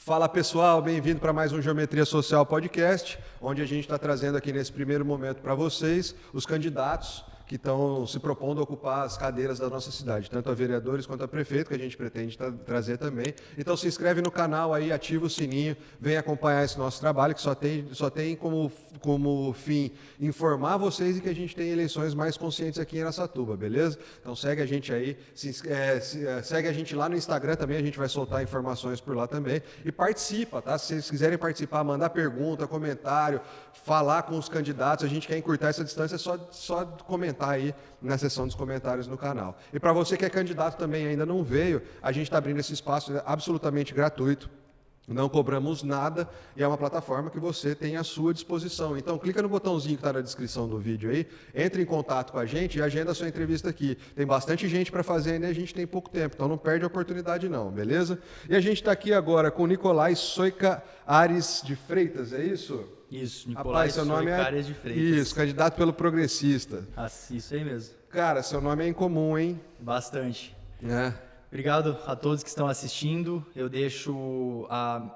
Fala pessoal, bem-vindo para mais um Geometria Social Podcast, onde a gente está trazendo aqui nesse primeiro momento para vocês os candidatos que estão se propondo a ocupar as cadeiras da nossa cidade, tanto a vereadores quanto a prefeito, que a gente pretende trazer também. Então se inscreve no canal aí, ativa o sininho, vem acompanhar esse nosso trabalho, que só tem como fim informar vocês e que a gente tem eleições mais conscientes aqui em Araçatuba, beleza? Então segue a gente aí, segue a gente lá no Instagram também, a gente vai soltar informações por lá também. E participa, tá? Se vocês quiserem participar, mandar pergunta, comentário, falar com os candidatos, a gente quer encurtar essa distância, é só comentar aí na seção dos comentários no canal. E para você que é candidato também ainda não veio, a gente está abrindo esse espaço absolutamente gratuito, não cobramos nada e é uma plataforma que você tem à sua disposição. Então clica no botãozinho que está na descrição do vídeo aí, entre em contato com a gente e agenda a sua entrevista aqui. Tem bastante gente para fazer ainda e a gente tem pouco tempo, então não perde a oportunidade não, beleza? E a gente está aqui agora com o Nicolai Soika Ares de Freitas, é isso? Isso, Nicolai Soika Ares de Freitas. Isso, candidato pelo Progressista. Isso aí mesmo. Cara, seu nome é incomum, hein? Bastante. É. Obrigado a todos que estão assistindo. Eu deixo o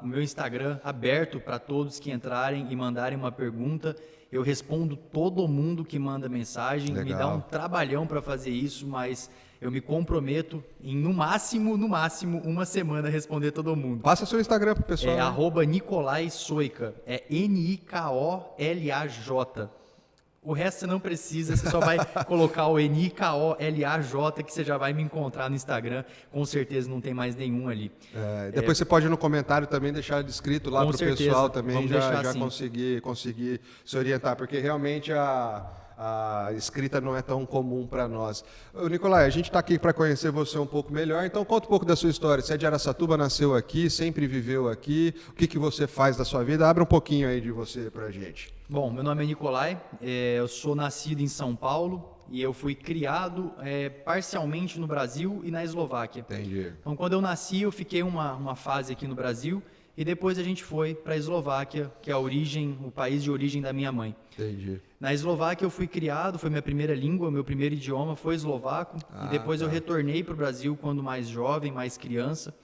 meu Instagram aberto para todos que entrarem e mandarem uma pergunta. Eu respondo todo mundo que manda mensagem. Legal. Me dá um trabalhão para fazer isso, mas eu me comprometo em, no máximo, uma semana responder todo mundo. Passa seu Instagram pro pessoal. É @Nicolai Soika. É Nikolaj. O resto você não precisa, você só vai colocar o Nikolaj, que você já vai me encontrar no Instagram. Com certeza não tem mais nenhum ali. Depois você pode no comentário também deixar descrito lá para o pessoal também já assim. conseguir se orientar, porque realmente a escrita não é tão comum para nós. Nicolai, a gente está aqui para conhecer você um pouco melhor, então conta um pouco da sua história. Você é de Araçatuba, nasceu aqui, sempre viveu aqui, o que você faz da sua vida? Abre um pouquinho aí de você para a gente. Bom, meu nome é Nicolai, eu sou nascido em São Paulo e eu fui criado parcialmente no Brasil e na Eslováquia. Entendi. Então, quando eu nasci, eu fiquei uma fase aqui no Brasil e depois a gente foi para a Eslováquia, que é o país de origem da minha mãe. Entendi. Na Eslováquia eu fui criado, foi minha primeira língua, meu primeiro idioma foi eslovaco. E depois eu retornei para o Brasil quando mais jovem, mais criança.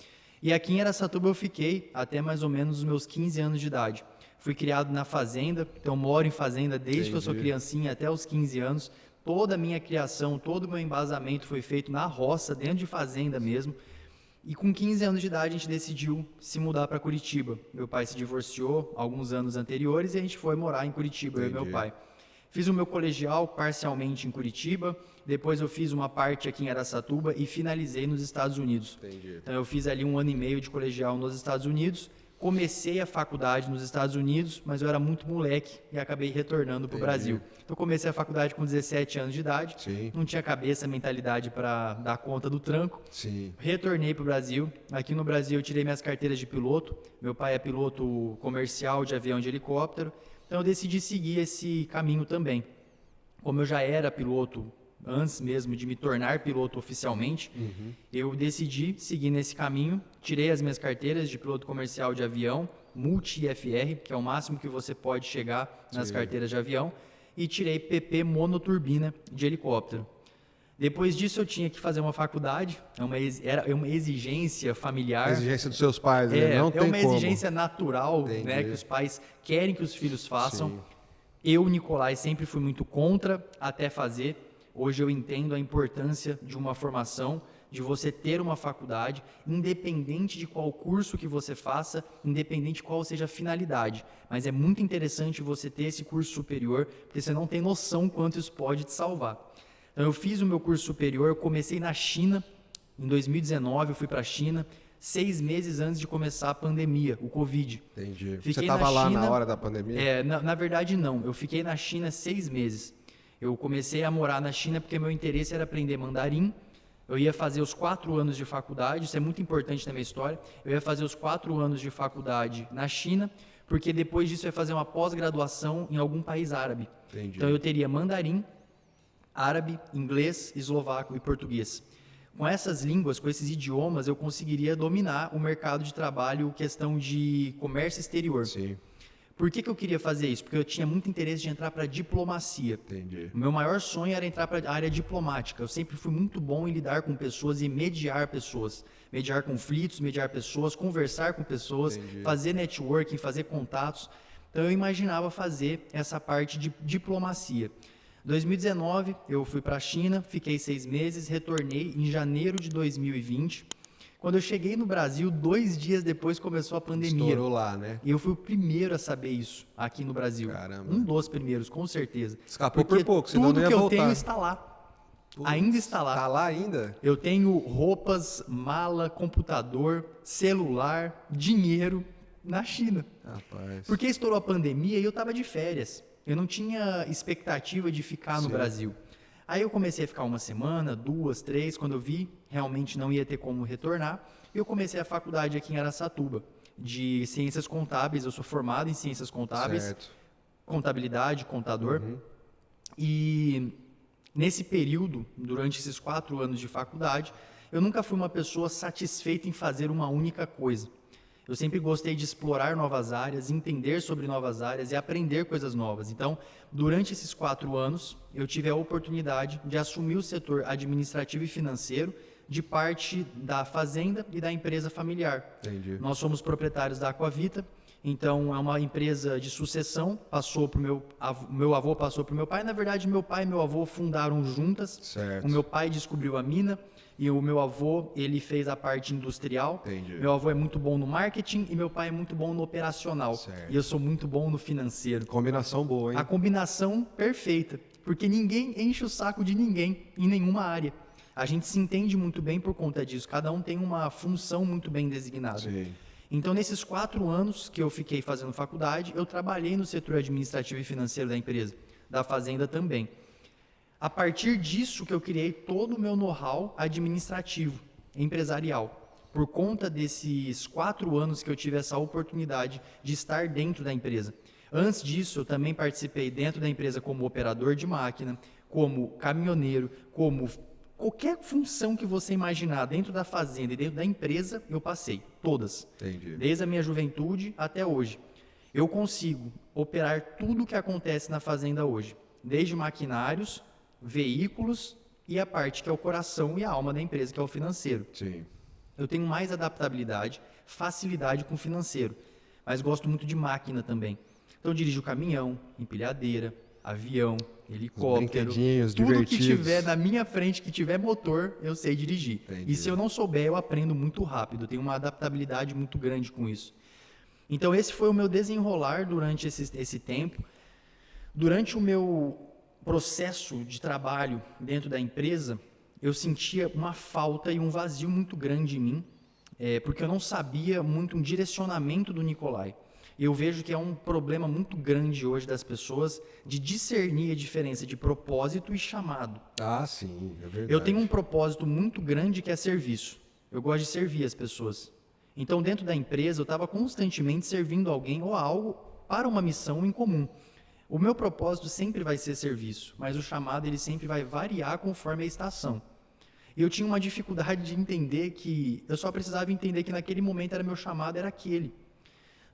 E aqui em Araçatuba eu fiquei até mais ou menos os meus 15 anos de idade. Fui criado na fazenda, então moro em fazenda desde que eu sou criancinha até os 15 anos. Toda a minha criação, todo o meu embasamento foi feito na roça, dentro de fazenda mesmo. E com 15 anos de idade a gente decidiu se mudar para Curitiba. Meu pai se divorciou alguns anos anteriores e a gente foi morar em Curitiba, eu e meu pai. Fiz o meu colegial parcialmente em Curitiba, depois eu fiz uma parte aqui em Araçatuba e finalizei nos Estados Unidos. Entendi. Então eu fiz ali 1 ano e meio de colegial nos Estados Unidos, comecei a faculdade nos Estados Unidos, mas eu era muito moleque e acabei retornando para o Brasil. Então comecei a faculdade com 17 anos de idade, não tinha cabeça, mentalidade para dar conta do tranco. Sim. Retornei para o Brasil. Aqui no Brasil eu tirei minhas carteiras de piloto. Meu pai é piloto comercial de avião de helicóptero. Então eu decidi seguir esse caminho também. Como eu já era piloto antes mesmo de me tornar piloto oficialmente, eu decidi seguir nesse caminho. Tirei as minhas carteiras de piloto comercial de avião, multi-IFR, que é o máximo que você pode chegar nas carteiras de avião, e tirei PP monoturbina de helicóptero. Depois disso eu tinha que fazer uma faculdade, era uma exigência familiar. A exigência dos seus pais, né? Não tem uma como. exigência natural, né, que os pais querem que os filhos façam. Sim. Eu, Nicolai, sempre fui muito contra até fazer. Hoje eu entendo a importância de uma formação, de você ter uma faculdade, independente de qual curso que você faça, independente de qual seja a finalidade. Mas é muito interessante você ter esse curso superior, porque você não tem noção quanto isso pode te salvar. Então eu fiz o meu curso superior, eu comecei na China, em 2019 eu fui para a China, 6 meses antes de começar a pandemia, o Covid. Entendi. Fiquei você estava lá na hora da pandemia? Na verdade não, eu fiquei na China 6 meses. Eu comecei a morar na China porque meu interesse era aprender mandarim. Eu ia fazer os 4 anos de faculdade, isso é muito importante na minha história. Eu ia fazer os 4 anos de faculdade na China, porque depois disso eu ia fazer uma pós-graduação em algum país árabe. Entendi. Então eu teria mandarim, árabe, inglês, eslovaco e português. Com essas línguas, com esses idiomas, eu conseguiria dominar o mercado de trabalho, questão de comércio exterior. Sim. Por que eu queria fazer isso? Porque eu tinha muito interesse de entrar para diplomacia. Entendi. O meu maior sonho era entrar para a área diplomática. Eu sempre fui muito bom em lidar com pessoas e mediar pessoas. Mediar conflitos, mediar pessoas, conversar com pessoas, Entendi. fazer networking, fazer contatos. Então eu imaginava fazer essa parte de diplomacia. 2019 eu fui para a China, fiquei 6 meses, retornei em janeiro de 2020. Quando eu cheguei no Brasil, 2 dias depois começou a pandemia. Estourou lá, né? E eu fui o primeiro a saber isso aqui no Brasil. Caramba. Um dos primeiros, com certeza. Escapou Porque por pouco, senão tudo não ia que eu voltar. tenho está lá. Putz, Ainda está lá. Tá lá ainda? Eu tenho roupas, mala, computador, celular, dinheiro na China. Rapaz. Porque estourou a pandemia e eu estava de férias. Eu não tinha expectativa de ficar no Sim. Brasil. Aí eu comecei a ficar 1 semana, 2, 3, quando eu vi, realmente não ia ter como retornar. E eu comecei a faculdade aqui em Araçatuba, de Ciências Contábeis. Eu sou formado em Ciências Contábeis, Certo. Contabilidade, contador. E nesse período, durante esses 4 anos de faculdade, eu nunca fui uma pessoa satisfeita em fazer uma única coisa. Eu sempre gostei de explorar novas áreas, entender sobre novas áreas e aprender coisas novas. Então, durante esses 4 anos, eu tive a oportunidade de assumir o setor administrativo e financeiro de parte da fazenda e da empresa familiar. Entendi. Nós somos proprietários da Aquavita, então é uma empresa de sucessão, passou para meu avô passou para o meu pai. Na verdade, meu pai e meu avô fundaram juntas. Certo. O meu pai descobriu a mina e o meu avô, ele fez a parte industrial. Entendi. Meu avô é muito bom no marketing e meu pai é muito bom no operacional. Certo. E eu sou muito bom no financeiro. Combinação boa, hein? A combinação perfeita, porque ninguém enche o saco de ninguém em nenhuma área. A gente se entende muito bem por conta disso. Cada um tem uma função muito bem designada. Sim. Então, nesses 4 anos que eu fiquei fazendo faculdade, eu trabalhei no setor administrativo e financeiro da empresa, da fazenda também. A partir disso que eu criei todo o meu know-how administrativo, empresarial. Por conta desses 4 anos que eu tive essa oportunidade de estar dentro da empresa. Antes disso, eu também participei dentro da empresa como operador de máquina, como caminhoneiro, como qualquer função que você imaginar dentro da fazenda e dentro da empresa, eu passei. Todas. Entendi. Desde a minha juventude até hoje. Eu consigo operar tudo o que acontece na fazenda hoje. Desde maquinários, veículos e a parte que é o coração e a alma da empresa, que é o financeiro. Sim. Eu tenho mais adaptabilidade, facilidade com o financeiro, mas gosto muito de máquina também. Então eu dirijo caminhão, empilhadeira, avião, helicóptero, brinquedinhos tudo que divertidos. tiver na minha frente, que tiver motor, eu sei dirigir. Entendi. E se eu não souber, eu aprendo muito rápido, eu tenho uma adaptabilidade muito grande com isso. Então esse foi o meu desenrolar durante esse tempo. Durante o meu processo de trabalho dentro da empresa, eu sentia uma falta e um vazio muito grande em mim, porque eu não sabia muito um direcionamento do Nicolai. Eu vejo que é um problema muito grande hoje das pessoas de discernir a diferença de propósito e chamado. Ah, sim, é verdade. Eu tenho um propósito muito grande que é serviço. Eu gosto de servir as pessoas. Então, dentro da empresa, eu estava constantemente servindo alguém ou algo para uma missão em comum. O meu propósito sempre vai ser serviço, mas o chamado ele sempre vai variar conforme a estação. E eu tinha uma dificuldade de entender que eu só precisava entender que naquele momento era meu chamado, era aquele.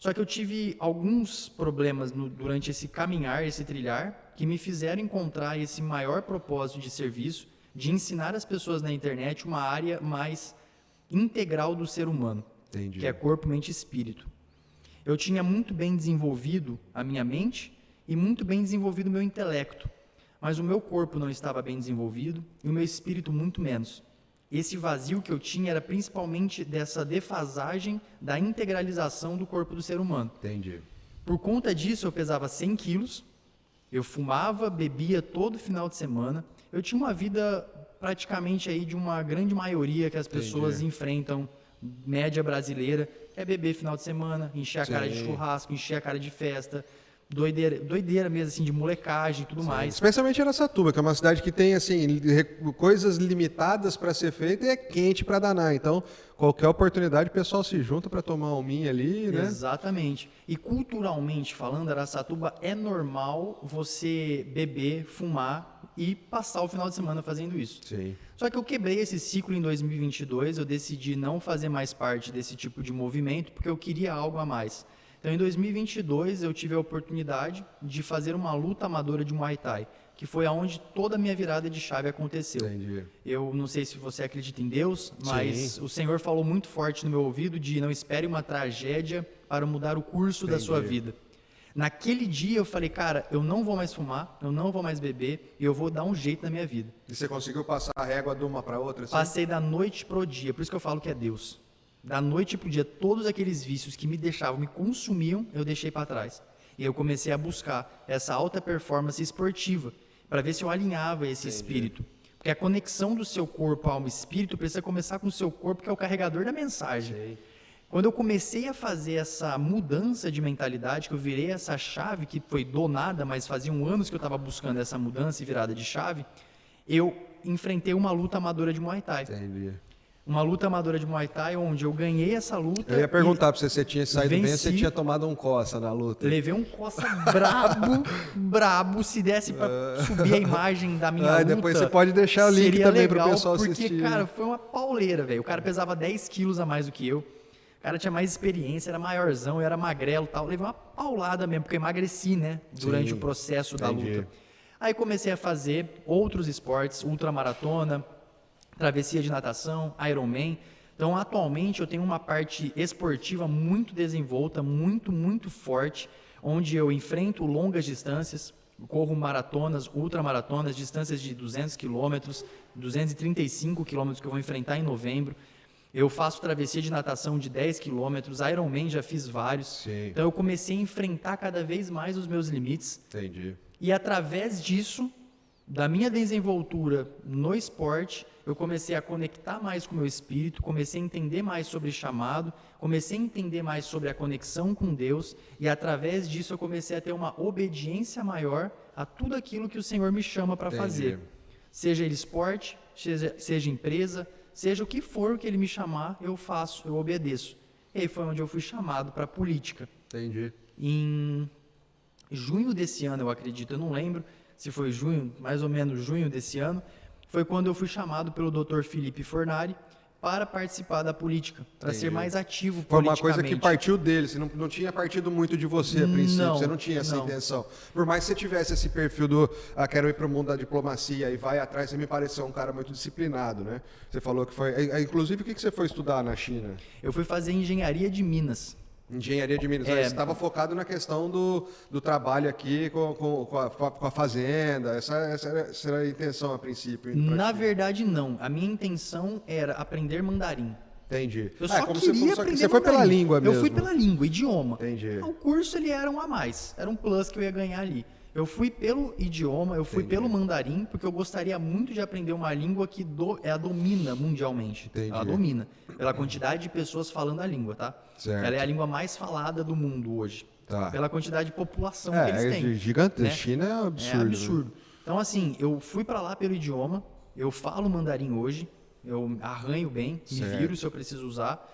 Só que eu tive alguns problemas durante esse caminhar, esse trilhar, que me fizeram encontrar esse maior propósito de serviço, de ensinar as pessoas na internet uma área mais integral do ser humano, Entendi. que é corpo, mente e espírito. Eu tinha muito bem desenvolvido a minha mente e muito bem desenvolvido o meu intelecto, mas o meu corpo não estava bem desenvolvido e o meu espírito muito menos. Esse vazio que eu tinha era principalmente dessa defasagem da integralização do corpo do ser humano. Entendi. Por conta disso, eu pesava 100 quilos, eu fumava, bebia todo final de semana. Eu tinha uma vida praticamente aí de uma grande maioria que as pessoas enfrentam, média brasileira, é beber final de semana, encher a cara de churrasco, encher a cara de festa, doideira mesmo, assim, de molecagem e tudo mais. Especialmente Araçatuba, que é uma cidade que tem assim coisas limitadas para ser feita e é quente para danar. Então, qualquer oportunidade, o pessoal se junta para tomar um minha ali, né? Exatamente. E culturalmente falando, Araçatuba é normal você beber, fumar e passar o final de semana fazendo isso. Sim. Só que eu quebrei esse ciclo em 2022, eu decidi não fazer mais parte desse tipo de movimento porque eu queria algo a mais. Então, em 2022, eu tive a oportunidade de fazer uma luta amadora de Muay Thai, que foi aonde toda a minha virada de chave aconteceu. Entendi. Eu não sei se você acredita em Deus, mas Sim. o Senhor falou muito forte no meu ouvido de não espere uma tragédia para mudar o curso da sua vida. Naquele dia eu falei, cara, eu não vou mais fumar, eu não vou mais beber e eu vou dar um jeito na minha vida. E você conseguiu passar a régua de uma para outra? Assim? Passei da noite pro dia, por isso que eu falo que é Deus. Da noite pro dia, todos aqueles vícios que me deixavam, me consumiam, eu deixei para trás. E eu comecei a buscar essa alta performance esportiva, para ver se eu alinhava esse espírito. Porque a conexão do seu corpo, alma e espírito precisa começar com o seu corpo, que é o carregador da mensagem. Sim. Quando eu comecei a fazer essa mudança de mentalidade, que eu virei essa chave, que foi do nada, mas fazia anos que eu estava buscando essa mudança e virada de chave, eu enfrentei uma luta amadora de Muay Thai. Entendi. Uma luta amadora de Muay Thai, onde eu ganhei essa luta. Eu ia perguntar para você, você tinha saído bem ou você venci. tinha tomado um coça na luta? Levei um coça brabo. Se desse para subir a imagem da minha luta. Depois você pode deixar o link seria também legal, pro pessoal porque, assistir. cara, foi uma pauleira, velho. O cara pesava 10 quilos a mais do que eu. O cara tinha mais experiência, era maiorzão, eu era magrelo e tal. Levei uma paulada mesmo, porque eu emagreci, né? Durante o processo da luta. Aí comecei a fazer outros esportes, ultramaratona, travessia de natação, Ironman. Então, atualmente, eu tenho uma parte esportiva muito desenvolta, muito forte, onde eu enfrento longas distâncias, corro maratonas, ultramaratonas, distâncias de 200 quilômetros, 235 quilômetros que eu vou enfrentar em novembro. Eu faço travessia de natação de 10 quilômetros, Ironman já fiz vários. Sim. Então, eu comecei a enfrentar cada vez mais os meus limites. Entendi. E através disso, da minha desenvoltura no esporte, eu comecei a conectar mais com o meu espírito, comecei a entender mais sobre chamado, comecei a entender mais sobre a conexão com Deus, e através disso eu comecei a ter uma obediência maior a tudo aquilo que o Senhor me chama para fazer. Seja ele esporte, seja empresa, seja o que for que ele me chamar, eu faço, eu obedeço. E aí foi onde eu fui chamado para a política. Entendi. Em junho desse ano, eu acredito, eu não lembro se foi junho, mais ou menos junho desse ano, foi quando eu fui chamado pelo Dr. Felipe Fornari para participar da política, para ser mais ativo Foi uma politicamente. coisa que partiu dele, você não tinha partido muito de você a princípio, Não, você não tinha essa não. intenção. Por mais que você tivesse esse perfil do quero ir para o mundo da diplomacia e vai atrás, você me pareceu um cara muito disciplinado, né? Você falou que foi... Inclusive, o que você foi estudar na China? Eu fui fazer engenharia de Minas. Engenharia de Minas. Você estava focado na questão do trabalho aqui com a fazenda. Essa era a intenção a princípio. indo pra Na China. verdade, não. A minha intenção era aprender mandarim. Entendi. Eu só como queria você aprender foi pela mandarim. língua mesmo. Eu fui pela língua, idioma. Entendi. O curso ele era um a mais, era um plus que eu ia ganhar ali. Eu fui pelo idioma, eu fui pelo mandarim, porque eu gostaria muito de aprender uma língua que a domina mundialmente. Entendi. Ela domina, pela quantidade de pessoas falando a língua, tá? Certo. Ela é a língua mais falada do mundo hoje, Tá. pela quantidade de população que eles têm. Gigante. né? China é um absurdo. É absurdo. Então, assim, eu fui para lá pelo idioma, eu falo mandarim hoje, eu arranho bem, me Certo. viro se eu preciso usar.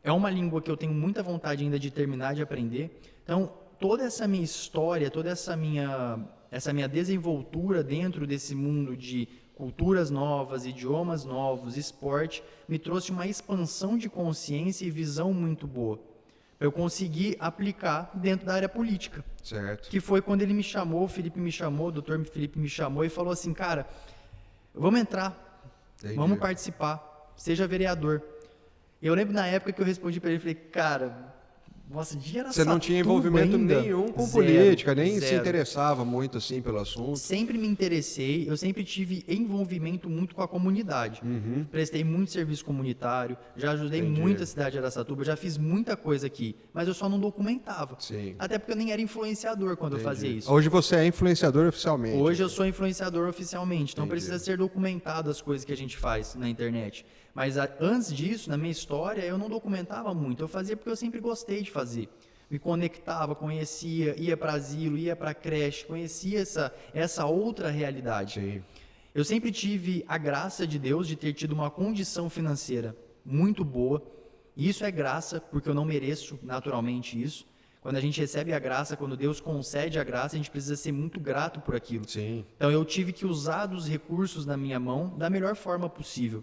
É uma língua que eu tenho muita vontade ainda de terminar de aprender. Então, toda essa minha história, toda essa minha desenvoltura dentro desse mundo de culturas novas, idiomas novos, esporte, me trouxe uma expansão de consciência e visão muito boa. Eu consegui aplicar dentro da área política. Certo. Que foi quando ele me chamou, o Felipe me chamou, o doutor Felipe me chamou e falou assim, cara, vamos entrar, Entendi. vamos participar, seja vereador. E eu lembro na época que eu respondi para ele, falei, cara, nossa, de Araçatuba Você não tinha envolvimento ainda? nenhum com Zero, política, nem se zero. interessava muito assim pelo assunto. Sempre me interessei, eu sempre tive envolvimento muito com a comunidade. Prestei muito serviço comunitário, já ajudei muito a cidade de Araçatuba, já fiz muita coisa aqui, mas eu só não documentava. Sim. Até porque eu nem era influenciador quando eu fazia isso. Hoje você é influenciador oficialmente. Hoje eu sou influenciador oficialmente, então Entendi. precisa ser documentado as coisas que a gente faz na internet. Mas antes disso, na minha história, eu não documentava muito, eu fazia porque eu sempre gostei de fazer. Me conectava, conhecia, ia para asilo, ia para creche, conhecia essa outra realidade. Sim. Eu sempre tive a graça de Deus de ter tido uma condição financeira muito boa. E isso é graça, porque eu não mereço naturalmente isso. Quando a gente recebe a graça, quando Deus concede a graça, a gente precisa ser muito grato por aquilo. Sim. Então eu tive que usar dos recursos na minha mão da melhor forma possível.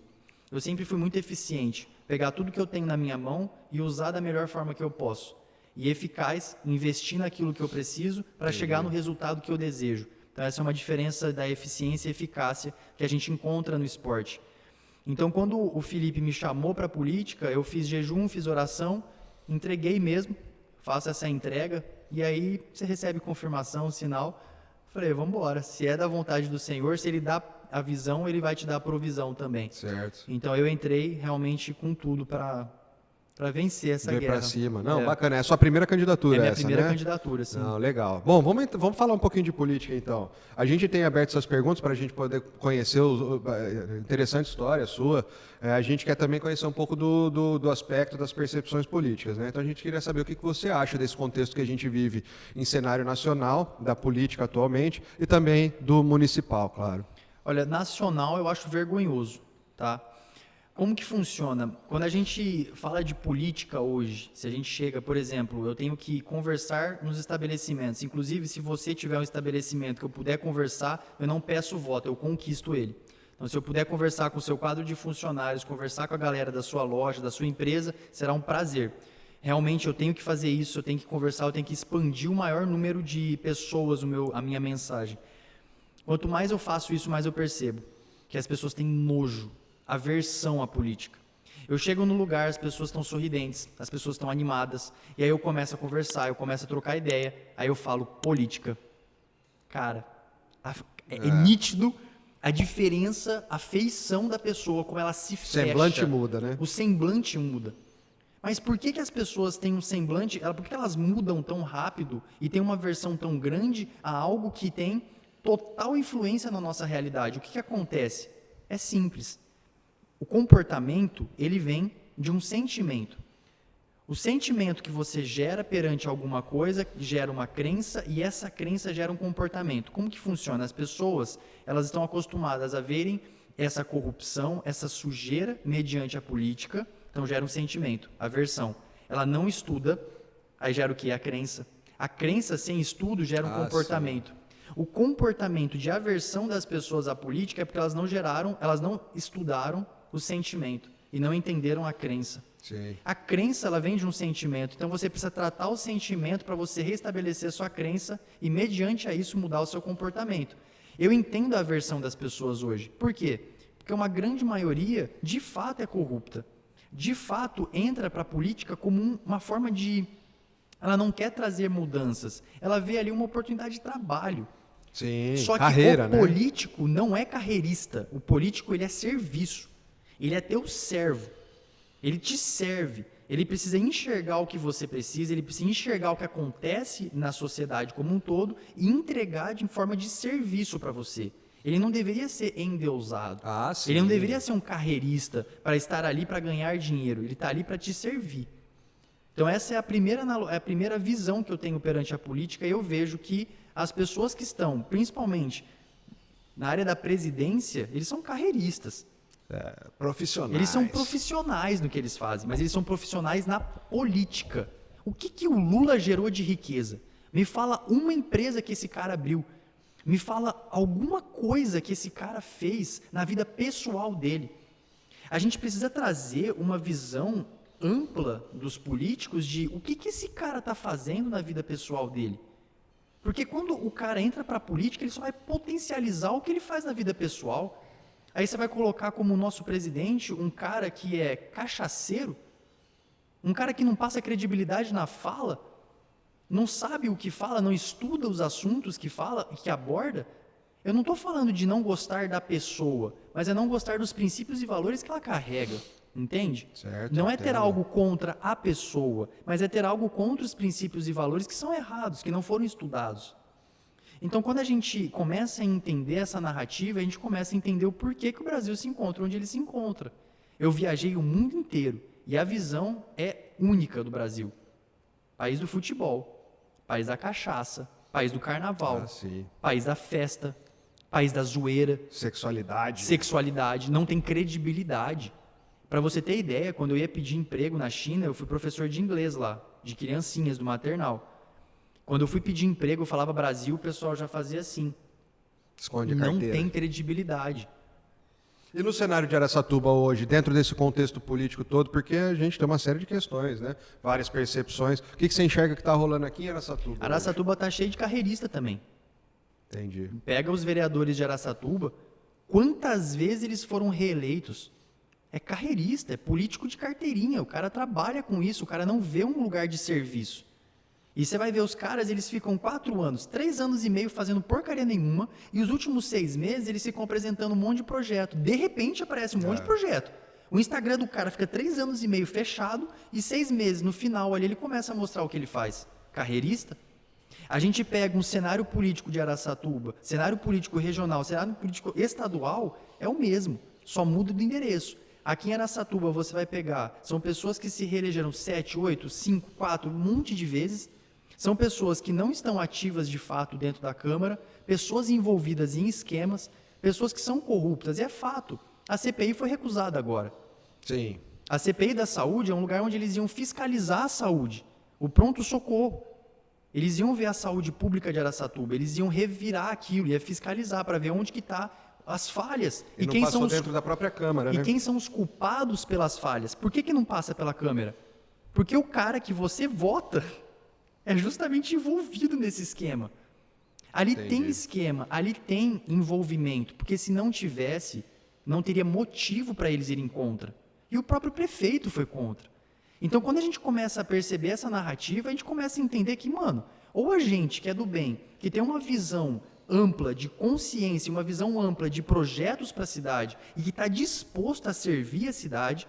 Eu sempre fui muito eficiente, pegar tudo que eu tenho na minha mão e usar da melhor forma que eu posso. e eficaz, investir naquilo que eu preciso para chegar no resultado que eu desejo. Então, essa é uma diferença da eficiência e eficácia que a gente encontra no esporte. Então, quando o Felipe me chamou para a política, eu fiz jejum, fiz oração, entreguei mesmo, faço essa entrega, e aí você recebe confirmação, sinal. Falei, vamos embora. Se é da vontade do Senhor, se Ele dá a visão, Ele vai te dar a provisão também. Certo. Então, eu entrei realmente com tudo para vencer essa guerra. Para cima. Não, bacana. É a sua primeira candidatura, é minha essa, primeira né? candidatura, sim. Não, legal. Bom, vamos falar um pouquinho de política, então. A gente tem aberto essas perguntas para a gente poder conhecer interessante história sua. A gente quer também conhecer um pouco do aspecto das percepções políticas, né? Então, a gente queria saber o que você acha desse contexto que a gente vive em cenário nacional, da política atualmente, e também do municipal, claro. Olha, nacional eu acho vergonhoso, tá? Como que funciona? Quando a gente fala de política hoje, se a gente chega, por exemplo, eu tenho que conversar nos estabelecimentos. Inclusive, se você tiver um estabelecimento que eu puder conversar, eu não peço voto, eu conquisto ele. Então, se eu puder conversar com o seu quadro de funcionários, conversar com a galera da sua loja, da sua empresa, será um prazer. Realmente, eu tenho que fazer isso, eu tenho que conversar, eu tenho que expandir o maior número de pessoas a minha mensagem. Quanto mais eu faço isso, mais eu percebo que as pessoas têm nojo, aversão à política. Eu chego no lugar, as pessoas estão sorridentes, as pessoas estão animadas, e aí eu começo a conversar, eu começo a trocar ideia, aí eu falo política. Cara, é nítido a diferença, a feição da pessoa, como ela se fecha. O semblante muda, né? O semblante muda. Mas por que as pessoas têm um semblante, por que elas mudam tão rápido e têm uma aversão tão grande a algo que tem total influência na nossa realidade? O que acontece? É simples. O comportamento, ele vem de um sentimento. O sentimento que você gera perante alguma coisa gera uma crença e essa crença gera um comportamento. Como que funciona? As pessoas, elas estão acostumadas a verem essa corrupção, essa sujeira mediante a política, então gera um sentimento, aversão. Ela não estuda, aí gera o quê? A crença. A crença sem estudo gera um comportamento. Sim. O comportamento de aversão das pessoas à política é porque elas não estudaram o sentimento e não entenderam a crença. Sim. A crença, ela vem de um sentimento, então você precisa tratar o sentimento para você restabelecer a sua crença e, mediante a isso, mudar o seu comportamento. Eu entendo a aversão das pessoas hoje. Por quê? Porque uma grande maioria, de fato, é corrupta. De fato, entra para a política como uma forma de... Ela não quer trazer mudanças, ela vê ali uma oportunidade de trabalho. Sim, só que carreira, o político não é carreirista, o político ele é serviço, ele é teu servo, ele te serve, ele precisa enxergar o que você precisa, ele precisa enxergar o que acontece na sociedade como um todo e entregar de forma de serviço para você. Ele não deveria ser endeusado, ele não deveria ser um carreirista para estar ali para ganhar dinheiro, ele está ali para te servir. Então essa é a primeira visão que eu tenho perante a política e eu vejo que as pessoas que estão, principalmente na área da presidência, eles são carreiristas. Profissionais. Eles são profissionais no que eles fazem, mas eles são profissionais na política. O que o Lula gerou de riqueza? Me fala uma empresa que esse cara abriu. Me fala alguma coisa que esse cara fez na vida pessoal dele. A gente precisa trazer uma visão ampla dos políticos de o que esse cara está fazendo na vida pessoal dele. Porque quando o cara entra para a política, ele só vai potencializar o que ele faz na vida pessoal. Aí você vai colocar como nosso presidente um cara que é cachaceiro, um cara que não passa credibilidade na fala, não sabe o que fala, não estuda os assuntos que fala e que aborda. Eu não estou falando de não gostar da pessoa, mas é não gostar dos princípios e valores que ela carrega. Entende? Certo, não é ter algo contra a pessoa, mas é ter algo contra os princípios e valores que são errados, que não foram estudados. Então, quando a gente começa a entender essa narrativa, a gente começa a entender o porquê que o Brasil se encontra onde ele se encontra. Eu viajei o mundo inteiro e a visão é única do Brasil. País do futebol, país da cachaça, país do carnaval, país da festa, país da zoeira. Sexualidade, não tem credibilidade. Para você ter ideia, quando eu ia pedir emprego na China, eu fui professor de inglês lá, de criancinhas do maternal. Quando eu fui pedir emprego, eu falava Brasil, o pessoal já fazia assim. Esconde a carteira. Não tem credibilidade. E no cenário de Araçatuba hoje, dentro desse contexto político todo, porque a gente tem uma série de questões, né? Várias percepções. O que você enxerga que está rolando aqui em Araçatuba? Araçatuba está cheio de carreirista também. Entendi. Pega os vereadores de Araçatuba, quantas vezes eles foram reeleitos? É carreirista, é político de carteirinha, o cara trabalha com isso, o cara não vê um lugar de serviço. E você vai ver os caras, eles ficam 4 anos, 3 anos e meio fazendo porcaria nenhuma, e os últimos 6 meses eles ficam apresentando um monte de projeto. De repente aparece um monte de projeto. O Instagram do cara fica 3 anos e meio fechado, e 6 meses no final ali ele começa a mostrar o que ele faz. Carreirista? A gente pega um cenário político de Araçatuba, cenário político regional, cenário político estadual, é o mesmo, só muda do endereço. Aqui em Araçatuba você vai pegar, são pessoas que se reelegeram 7, 8, 5, 4, um monte de vezes, são pessoas que não estão ativas de fato dentro da Câmara, pessoas envolvidas em esquemas, pessoas que são corruptas, e é fato. A CPI foi recusada agora. Sim. A CPI da saúde é um lugar onde eles iam fiscalizar a saúde, o pronto-socorro. Eles iam ver a saúde pública de Araçatuba, eles iam revirar aquilo, ia fiscalizar para ver onde que está as falhas. E não passou dentro da própria Câmara, né? E quem são os culpados pelas falhas? Por que não passa pela Câmara? Porque o cara que você vota é justamente envolvido nesse esquema. Ali tem esquema, ali tem envolvimento, porque se não tivesse, não teria motivo para eles irem contra. E o próprio prefeito foi contra. Então, quando a gente começa a perceber essa narrativa, a gente começa a entender que, mano, ou a gente que é do bem, que tem uma visão ampla de consciência, uma visão ampla de projetos para a cidade e que está disposto a servir a cidade,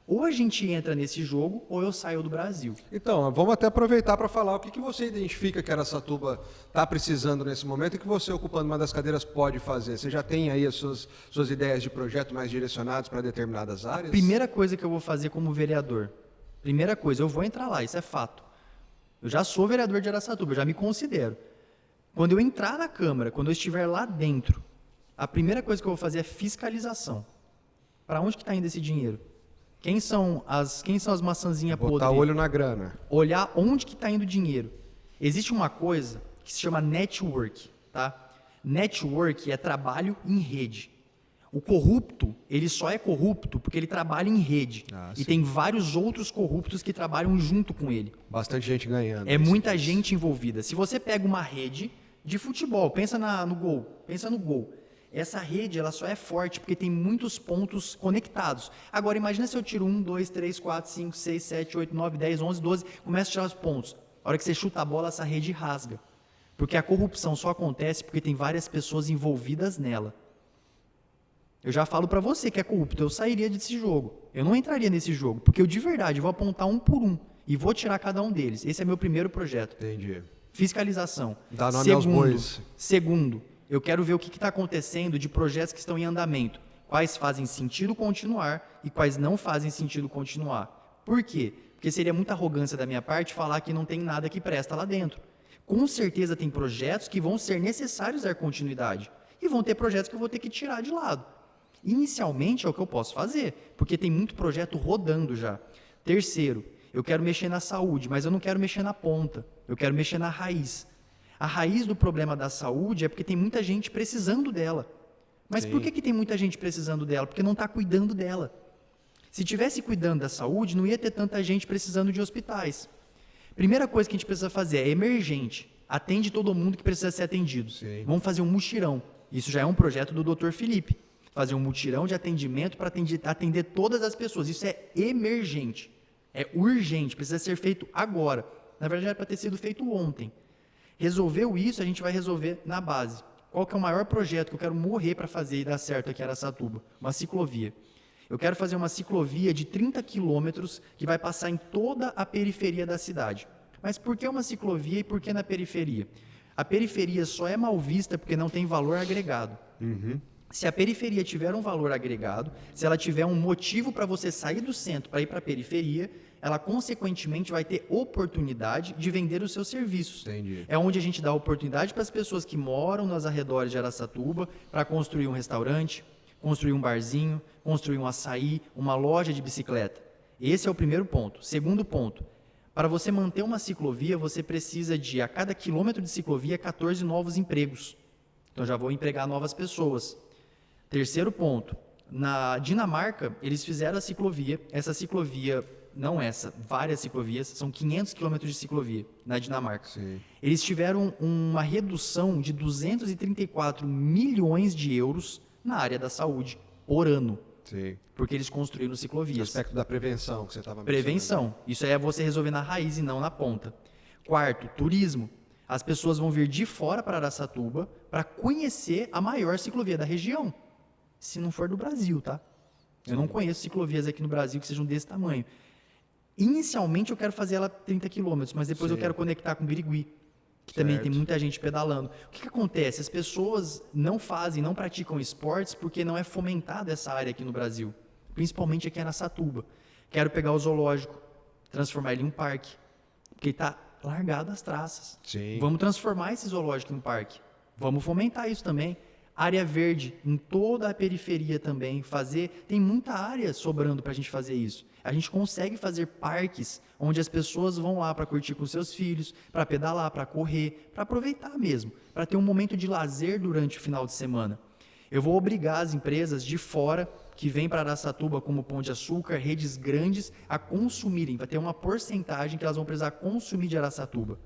ou a gente entra nesse jogo ou eu saio do Brasil. Então, vamos até aproveitar para falar o que você identifica que Araçatuba está precisando nesse momento e que você, ocupando uma das cadeiras, pode fazer. Você já tem aí as suas ideias de projeto mais direcionados para determinadas áreas? A primeira coisa que eu vou fazer como vereador, primeira coisa, eu vou entrar lá, isso é fato. Eu já sou vereador de Araçatuba, eu já me considero. Quando eu entrar na Câmara, quando eu estiver lá dentro, a primeira coisa que eu vou fazer é fiscalização. Para onde que está indo esse dinheiro? Quem são as maçãzinhas podres? Botar olho na grana. Olhar onde que está indo o dinheiro. Existe uma coisa que se chama network, tá? Network é trabalho em rede. O corrupto, ele só é corrupto porque ele trabalha em rede. E tem vários outros corruptos que trabalham junto com ele. Bastante gente ganhando. É muita gente envolvida. Se você pega uma rede de futebol, pensa no gol, pensa no gol. Essa rede ela só é forte porque tem muitos pontos conectados. Agora, imagina se eu tiro 1, 2, 3, 4, 5, 6, 7, 8, 9, 10, 11, 12, começa a tirar os pontos. A hora que você chuta a bola, essa rede rasga. Porque a corrupção só acontece porque tem várias pessoas envolvidas nela. Eu já falo para você que é corrupto, eu sairia desse jogo. Eu não entraria nesse jogo, porque eu de verdade vou apontar um por um e vou tirar cada um deles. Esse é meu primeiro projeto. Entendi. Fiscalização. Dá nome aos bois. Segundo, eu quero ver o que está acontecendo de projetos que estão em andamento. Quais fazem sentido continuar e quais não fazem sentido continuar. Por quê? Porque seria muita arrogância da minha parte falar que não tem nada que presta lá dentro. Com certeza tem projetos que vão ser necessários dar continuidade. E vão ter projetos que eu vou ter que tirar de lado. Inicialmente é o que eu posso fazer, porque tem muito projeto rodando já. Terceiro, eu quero mexer na saúde, mas eu não quero mexer na ponta. Eu quero mexer na raiz. A raiz do problema da saúde é porque tem muita gente precisando dela. Mas por que tem muita gente precisando dela? Porque não está cuidando dela. Se tivesse cuidando da saúde, não ia ter tanta gente precisando de hospitais. Primeira coisa que a gente precisa fazer é emergente. Atende todo mundo que precisa ser atendido. Sim. Vamos fazer um mutirão. Isso já é um projeto do Dr. Felipe. Fazer um mutirão de atendimento para atender todas as pessoas. Isso é emergente. É urgente. Precisa ser feito agora. Na verdade, era para ter sido feito ontem. Resolveu isso, a gente vai resolver na base. Qual que é o maior projeto que eu quero morrer para fazer e dar certo aqui em Araçatuba? Uma ciclovia. Eu quero fazer uma ciclovia de 30 quilômetros que vai passar em toda a periferia da cidade. Mas por que uma ciclovia e por que na periferia? A periferia só é mal vista porque não tem valor agregado. Se a periferia tiver um valor agregado, se ela tiver um motivo para você sair do centro para ir para a periferia, ela consequentemente vai ter oportunidade de vender os seus serviços. Entendi. É onde a gente dá oportunidade para as pessoas que moram nos arredores de Araçatuba para construir um restaurante, construir um barzinho, construir um açaí, uma loja de bicicleta. Esse é o primeiro ponto. Segundo ponto, para você manter uma ciclovia, você precisa de, a cada quilômetro de ciclovia, 14 novos empregos. Então já vou empregar novas pessoas. Terceiro ponto, Na Dinamarca, eles fizeram a ciclovia. Essa ciclovia, não essa, várias ciclovias, são 500 quilômetros de ciclovia na Dinamarca. Sim. Eles tiveram uma redução de 234 milhões de euros na área da saúde por ano. Sim. Porque eles construíram O ciclovias. aspecto da prevenção que você estava mencionando. Prevenção. Isso aí é você resolver na raiz e não na ponta. Quarto, turismo. As pessoas vão vir de fora para Araçatuba para conhecer a maior ciclovia da região. Se não for do Brasil, tá? Eu não conheço ciclovias aqui no Brasil que sejam desse tamanho. Inicialmente eu quero fazer ela 30 quilômetros, mas depois eu quero conectar com Birigui, que também tem muita gente pedalando. O que acontece? As pessoas não fazem, não praticam esportes porque não é fomentada essa área aqui no Brasil. Principalmente aqui em Araçatuba. Quero pegar o zoológico, transformar ele em um parque, porque está largado as traças. Sim. Vamos transformar esse zoológico em um parque. Vamos fomentar isso também. Área verde em toda a periferia também. Tem muita área sobrando para a gente fazer isso. A gente consegue fazer parques onde as pessoas vão lá para curtir com seus filhos, para pedalar, para correr, para aproveitar mesmo, para ter um momento de lazer durante o final de semana. Eu vou obrigar as empresas de fora que vêm para Araçatuba como Pão de Açúcar, redes grandes, a consumirem. Vai ter uma porcentagem que elas vão precisar consumir de Araçatuba.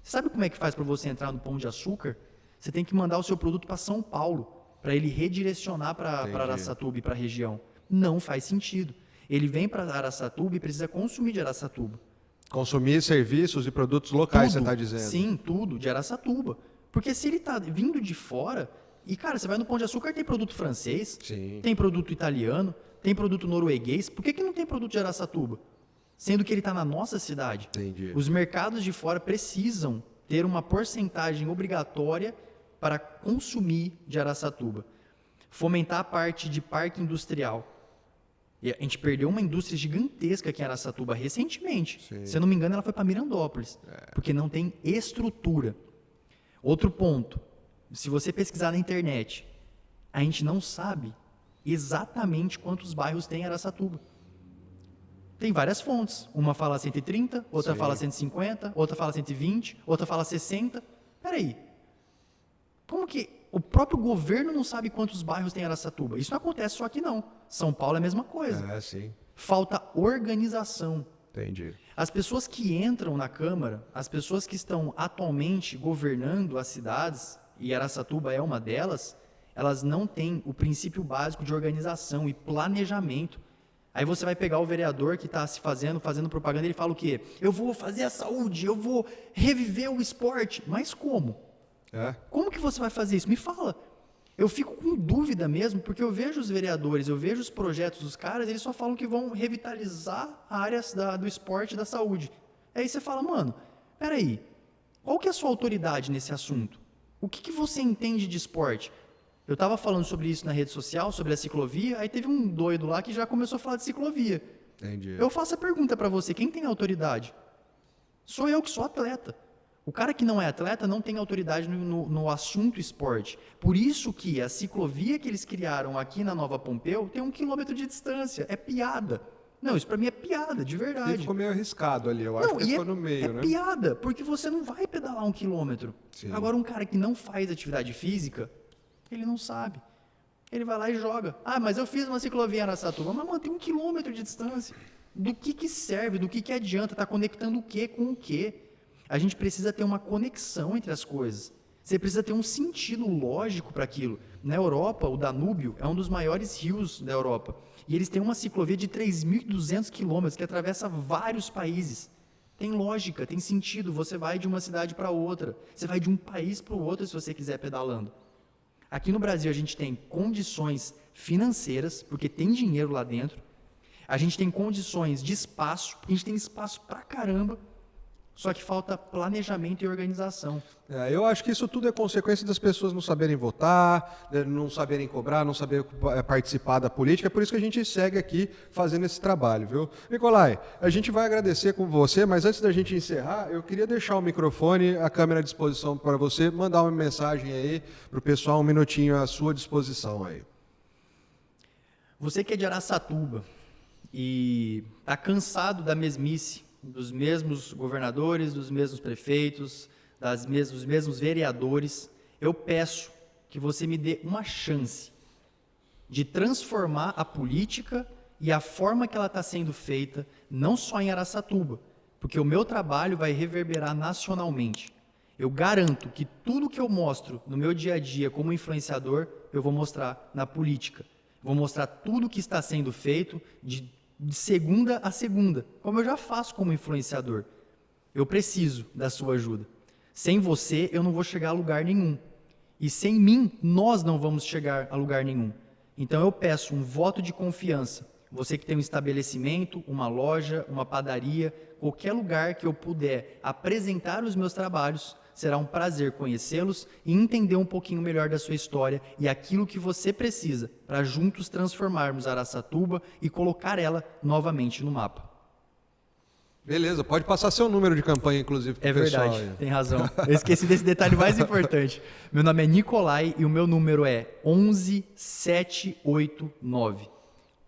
Você sabe como é que faz para você entrar no Pão de Açúcar? Você tem que mandar o seu produto para São Paulo, para ele redirecionar para Araçatuba e para a região. Não faz sentido. Ele vem para Araçatuba e precisa consumir de Araçatuba. Consumir serviços e produtos locais, Tudo, você está dizendo? Sim, tudo, de Araçatuba. Porque se ele está vindo de fora... E, cara, você vai no Pão de Açúcar, tem produto francês, Sim. tem produto italiano, tem produto norueguês. Por que não tem produto de Araçatuba? Sendo que ele está na nossa cidade. Entendi. Os mercados de fora precisam ter uma porcentagem obrigatória para consumir de Araçatuba. Fomentar a parte de parque industrial. E a gente perdeu uma indústria gigantesca aqui em Araçatuba recentemente. Sim. Se eu não me engano, ela foi para Mirandópolis. Porque não tem estrutura. Outro ponto. Se você pesquisar na internet, a gente não sabe exatamente quantos bairros tem em Araçatuba. Tem várias fontes. Uma fala 130, outra fala 150, outra fala 120, outra fala 60. Peraí. Como que o próprio governo não sabe quantos bairros tem em Araçatuba? Isso não acontece só aqui, não. São Paulo é a mesma coisa. Sim. Falta organização. Entendi. As pessoas que entram na Câmara, as pessoas que estão atualmente governando as cidades, e Araçatuba é uma delas, elas não têm o princípio básico de organização e planejamento. Aí você vai pegar o vereador que está se fazendo propaganda, e ele fala o quê? Eu vou fazer a saúde, eu vou reviver o esporte. Mas como? Como que você vai fazer isso? Me fala. Eu fico com dúvida mesmo, porque eu vejo os vereadores, eu vejo os projetos dos caras, eles só falam que vão revitalizar áreas do esporte e da saúde. Aí você fala, mano, peraí, qual que é a sua autoridade nesse assunto? O que você entende de esporte? Eu estava falando sobre isso na rede social, sobre a ciclovia, aí teve um doido lá que já começou a falar de ciclovia. Entendi. Eu faço a pergunta para você, quem tem autoridade? Sou eu que sou atleta. O cara que não é atleta não tem autoridade no assunto esporte. Por isso que a ciclovia que eles criaram aqui na Nova Pompeu tem 1 quilômetro de distância. É piada. Não, isso para mim é piada, de verdade. E ficou meio arriscado ali, eu acho que ficou no meio, né? É piada, porque você não vai pedalar 1 quilômetro. Sim. Agora, um cara que não faz atividade física, ele não sabe. Ele vai lá e joga. Ah, mas eu fiz uma ciclovia em Araçatuba. Mas mantém 1 quilômetro de distância. Do que serve? Do que adianta? Está conectando o que com o que? A gente precisa ter uma conexão entre as coisas. Você precisa ter um sentido lógico para aquilo. Na Europa, o Danúbio é um dos maiores rios da Europa. E eles têm uma ciclovia de 3.200 quilômetros que atravessa vários países. Tem lógica, tem sentido. Você vai de uma cidade para outra. Você vai de um país para o outro se você quiser pedalando. Aqui no Brasil a gente tem condições financeiras, porque tem dinheiro lá dentro. A gente tem condições de espaço, porque a gente tem espaço pra caramba. Só que falta planejamento e organização. Eu acho que isso tudo é consequência das pessoas não saberem votar, não saberem cobrar, não saberem participar da política. É por isso que a gente segue aqui fazendo esse trabalho, viu? Nicolai, a gente vai agradecer com você, mas antes da gente encerrar, eu queria deixar o microfone, a câmera à disposição para você, mandar uma mensagem aí para o pessoal, 1 minutinho à sua disposição aí. Você que é de Araçatuba e está cansado da mesmice, dos mesmos governadores, dos mesmos prefeitos, dos mesmos vereadores, eu peço que você me dê uma chance. de transformar a política e a forma que ela está sendo feita, não só em Araçatuba, porque o meu trabalho vai reverberar nacionalmente. Eu garanto que tudo que eu mostro no meu dia a dia como influenciador, eu vou mostrar na política. Vou mostrar tudo que está sendo feito de segunda a segunda, como eu já faço como influenciador. Eu preciso da sua ajuda. Sem você, eu não vou chegar a lugar nenhum. E sem mim, nós não vamos chegar a lugar nenhum. Então eu peço um voto de confiança. Você que tem um estabelecimento, uma loja, uma padaria, qualquer lugar que eu puder apresentar os meus trabalhos, será um prazer conhecê-los e entender um pouquinho melhor da sua história e aquilo que você precisa para juntos transformarmos Araçatuba e colocar ela novamente no mapa. Beleza, pode passar seu número de campanha, inclusive, pro pessoal. Verdade, tem razão. Eu esqueci desse detalhe mais importante. Meu nome é Nicolai e o meu número é 11789.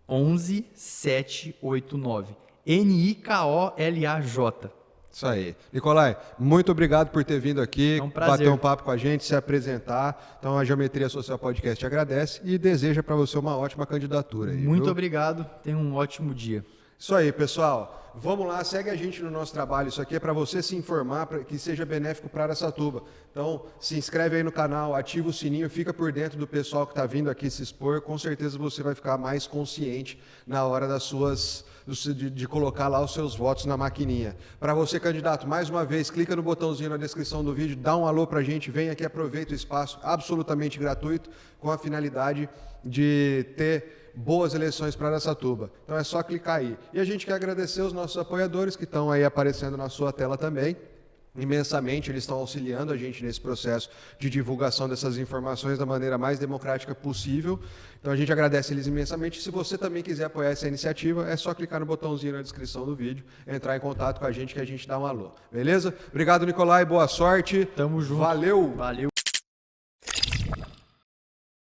11789. NIKOLAJ. Isso aí. Nicolai, muito obrigado por ter vindo aqui, É um prazer. bater um papo com a gente, se apresentar. Então, a Geometria Social Podcast agradece e deseja para você uma ótima candidatura. Aí, Muito viu? obrigado, tenha um ótimo dia. Isso aí, pessoal. Vamos lá, segue a gente no nosso trabalho. Isso aqui é para você se informar, para que seja benéfico para Araçatuba. Então, se inscreve aí no canal, ativa o sininho, fica por dentro do pessoal que está vindo aqui se expor. Com certeza você vai ficar mais consciente na hora de colocar lá os seus votos na maquininha. Para você, candidato, mais uma vez, clica no botãozinho na descrição do vídeo, dá um alô para a gente, vem aqui, aproveita o espaço absolutamente gratuito, com a finalidade de ter boas eleições para Araçatuba. Então é só clicar aí. E a gente quer agradecer os nossos apoiadores que estão aí aparecendo na sua tela também. Imensamente, eles estão auxiliando a gente nesse processo de divulgação dessas informações da maneira mais democrática possível. Então a gente agradece eles imensamente. Se você também quiser apoiar essa iniciativa, é só clicar no botãozinho na descrição do vídeo, entrar em contato com a gente que a gente dá um alô. Beleza? Obrigado, Nicolai. Boa sorte. Tamo junto. Valeu! Valeu.